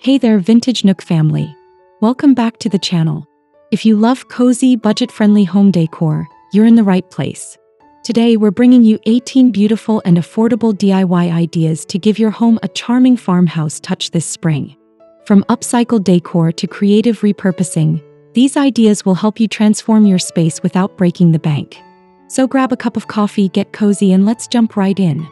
Hey there, Vintage Nook family. Welcome back to the channel. If you love cozy, budget-friendly home decor, you're in the right place. Today, we're bringing you 18 beautiful and affordable DIY ideas to give your home a charming farmhouse touch this spring. From upcycled decor to creative repurposing, these ideas will help you transform your space without breaking the bank. So grab a cup of coffee, get cozy, and let's jump right in.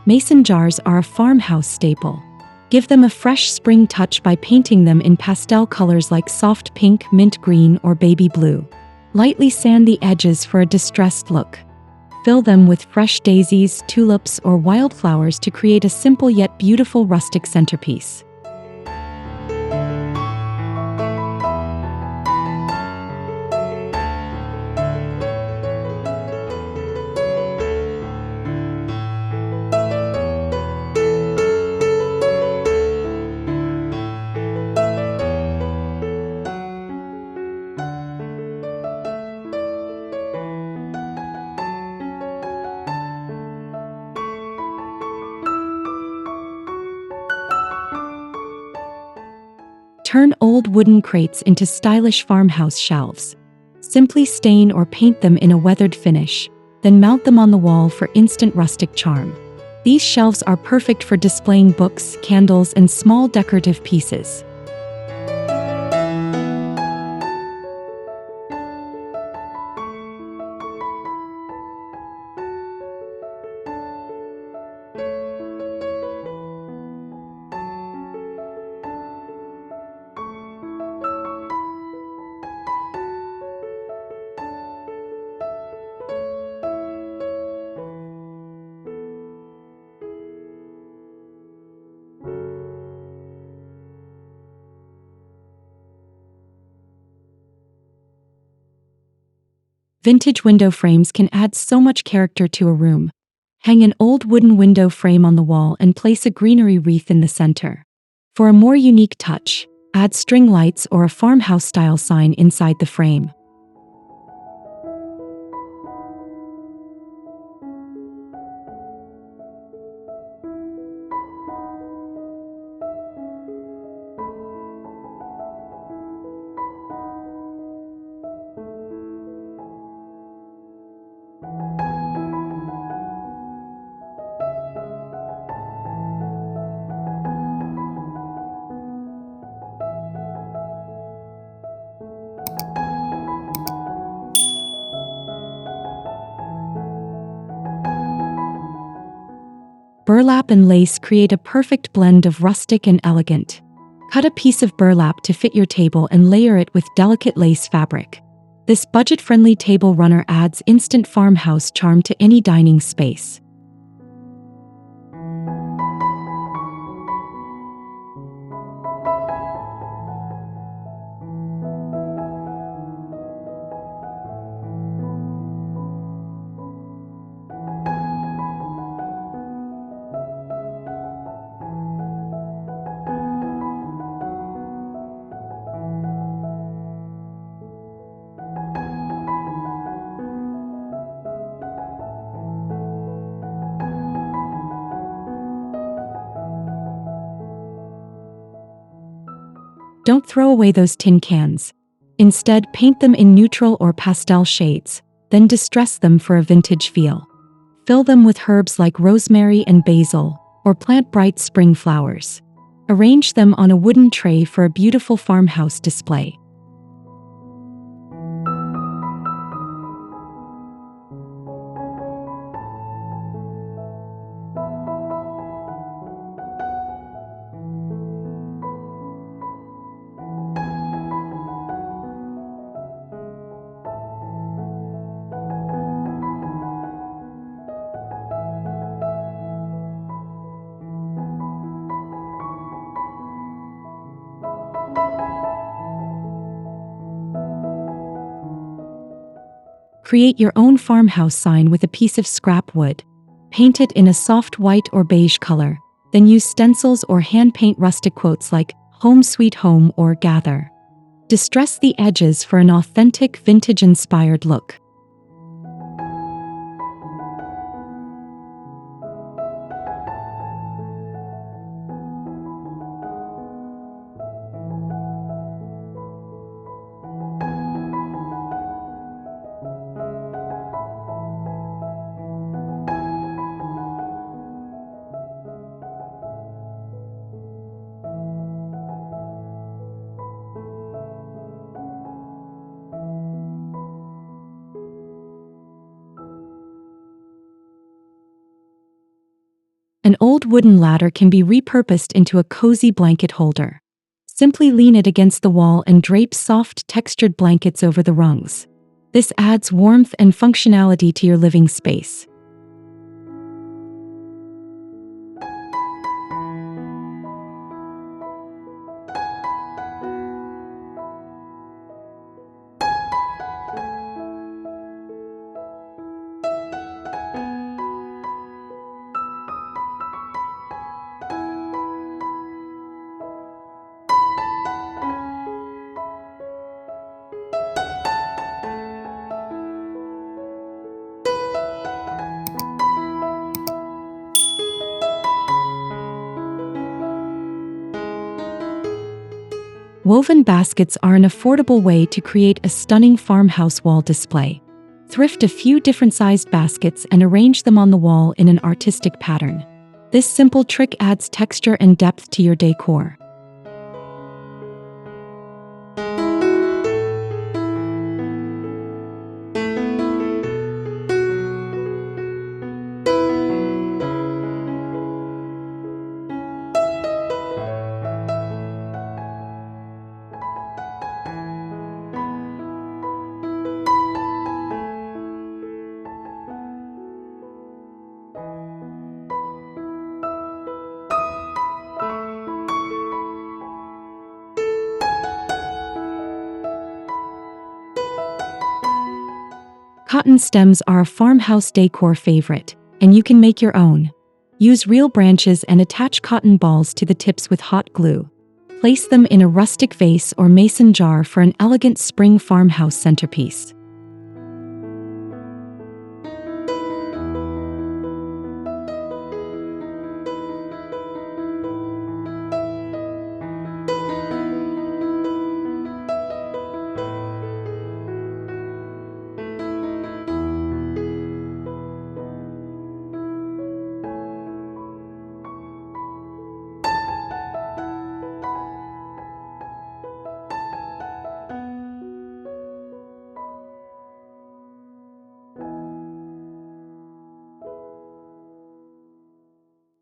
Mason jars are a farmhouse staple. Give them a fresh spring touch by painting them in pastel colors like soft pink, mint green, or baby blue. Lightly sand the edges for a distressed look. Fill them with fresh daisies, tulips, or wildflowers to create a simple yet beautiful rustic centerpiece. Turn old wooden crates into stylish farmhouse shelves. Simply stain or paint them in a weathered finish, then mount them on the wall for instant rustic charm. These shelves are perfect for displaying books, candles, and small decorative pieces. Vintage window frames can add so much character to a room. Hang an old wooden window frame on the wall and place a greenery wreath in the center. For a more unique touch, add string lights or a farmhouse-style sign inside the frame. Burlap and lace create a perfect blend of rustic and elegant. Cut a piece of burlap to fit your table and layer it with delicate lace fabric. This budget-friendly table runner adds instant farmhouse charm to any dining space. Don't throw away those tin cans. Instead, paint them in neutral or pastel shades, then distress them for a vintage feel. Fill them with herbs like rosemary and basil, or plant bright spring flowers. Arrange them on a wooden tray for a beautiful farmhouse display. Create your own farmhouse sign with a piece of scrap wood. Paint it in a soft white or beige color, then use stencils or hand paint rustic quotes like home sweet home, or gather. Distress the edges for an authentic vintage-inspired look. An old wooden ladder can be repurposed into a cozy blanket holder. Simply lean it against the wall and drape soft, textured blankets over the rungs. This adds warmth and functionality to your living space. Woven baskets are an affordable way to create a stunning farmhouse wall display. Thrift a few different sized baskets and arrange them on the wall in an artistic pattern. This simple trick adds texture and depth to your decor. Cotton stems are a farmhouse decor favorite, and you can make your own. Use real branches and attach cotton balls to the tips with hot glue. Place them in a rustic vase or mason jar for an elegant spring farmhouse centerpiece.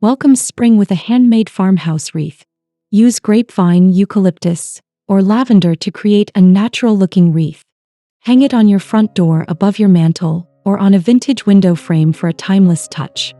Welcome spring with a handmade farmhouse wreath. Use grapevine, eucalyptus, or lavender to create a natural-looking wreath. Hang it on your front door, above your mantel, or on a vintage window frame for a timeless touch.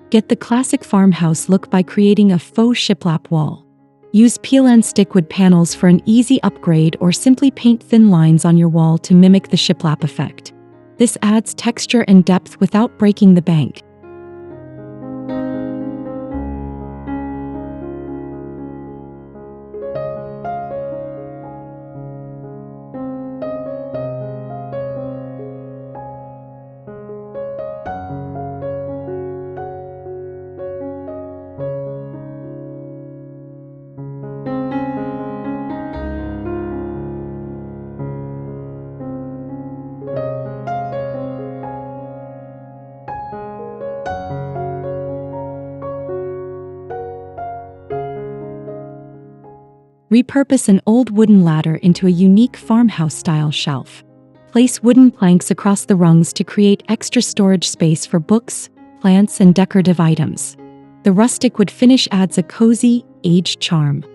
Get the classic farmhouse look by creating a faux shiplap wall. Use peel and stick wood panels for an easy upgrade, or simply paint thin lines on your wall to mimic the shiplap effect. This adds texture and depth without breaking the bank. Repurpose an old wooden ladder into a unique farmhouse-style shelf. Place wooden planks across the rungs to create extra storage space for books, plants, and decorative items. The rustic wood finish adds a cozy, aged charm.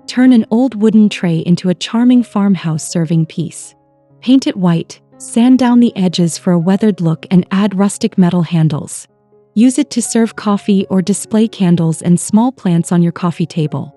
Turn an old wooden tray into a charming farmhouse serving piece. Paint it white, sand down the edges for a weathered look, and add rustic metal handles. Use it to serve coffee or display candles and small plants on your coffee table.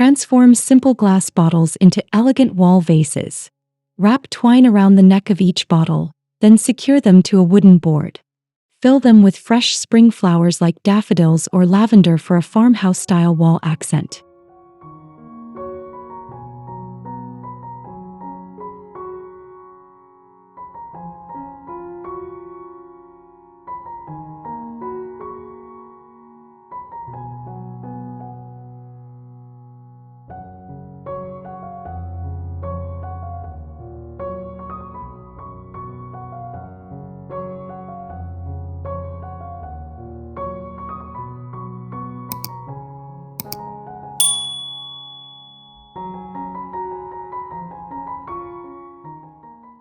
Transform simple glass bottles into elegant wall vases. Wrap twine around the neck of each bottle, then secure them to a wooden board. Fill them with fresh spring flowers like daffodils or lavender for a farmhouse-style wall accent.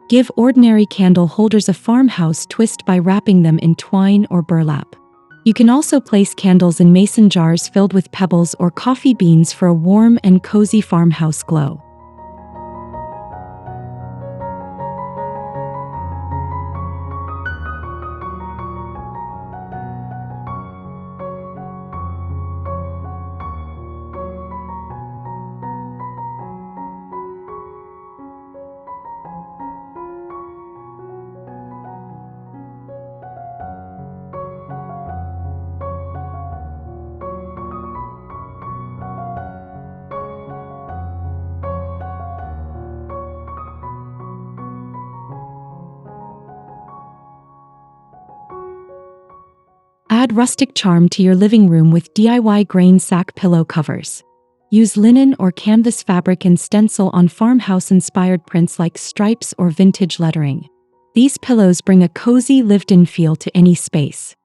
Give ordinary candle holders a farmhouse twist by wrapping them in twine or burlap. You can also place candles in mason jars filled with pebbles or coffee beans for a warm and cozy farmhouse glow. Add rustic charm to your living room with DIY grain sack pillow covers. Use linen or canvas fabric and stencil on farmhouse-inspired prints like stripes or vintage lettering. These pillows bring a cozy, lived-in feel to any space.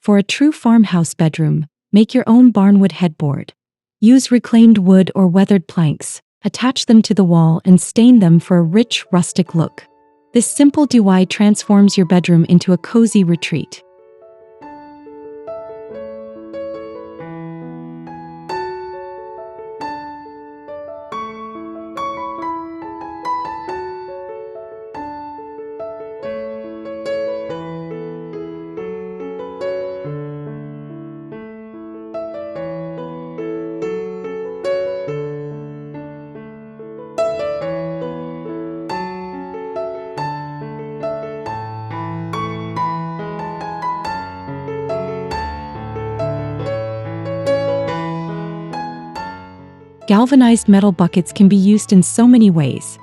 For a true farmhouse bedroom, make your own Barnwood headboard. Use reclaimed wood or weathered planks, attach them to the wall and stain them for a rich, rustic look. This simple DIY transforms your bedroom into a cozy retreat. Galvanized metal buckets can be used in so many ways.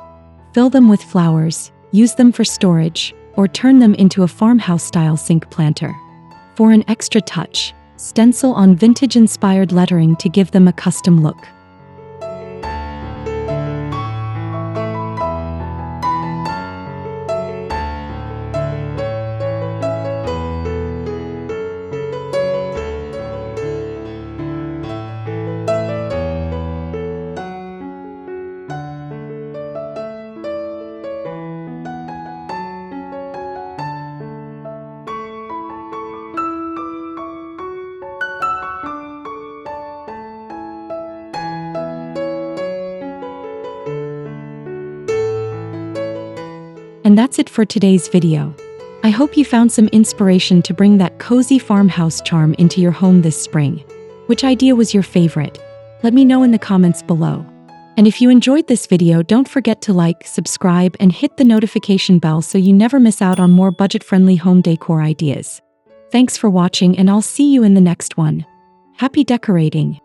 Fill them with flowers, use them for storage, or turn them into a farmhouse-style sink planter. For an extra touch, stencil on vintage-inspired lettering to give them a custom look. And that's it for today's video. I hope you found some inspiration to bring that cozy farmhouse charm into your home this spring. Which idea was your favorite? Let me know in the comments below. And if you enjoyed this video, don't forget to like, subscribe, and hit the notification bell so you never miss out on more budget-friendly home decor ideas. Thanks for watching, and I'll see you in the next one. Happy decorating!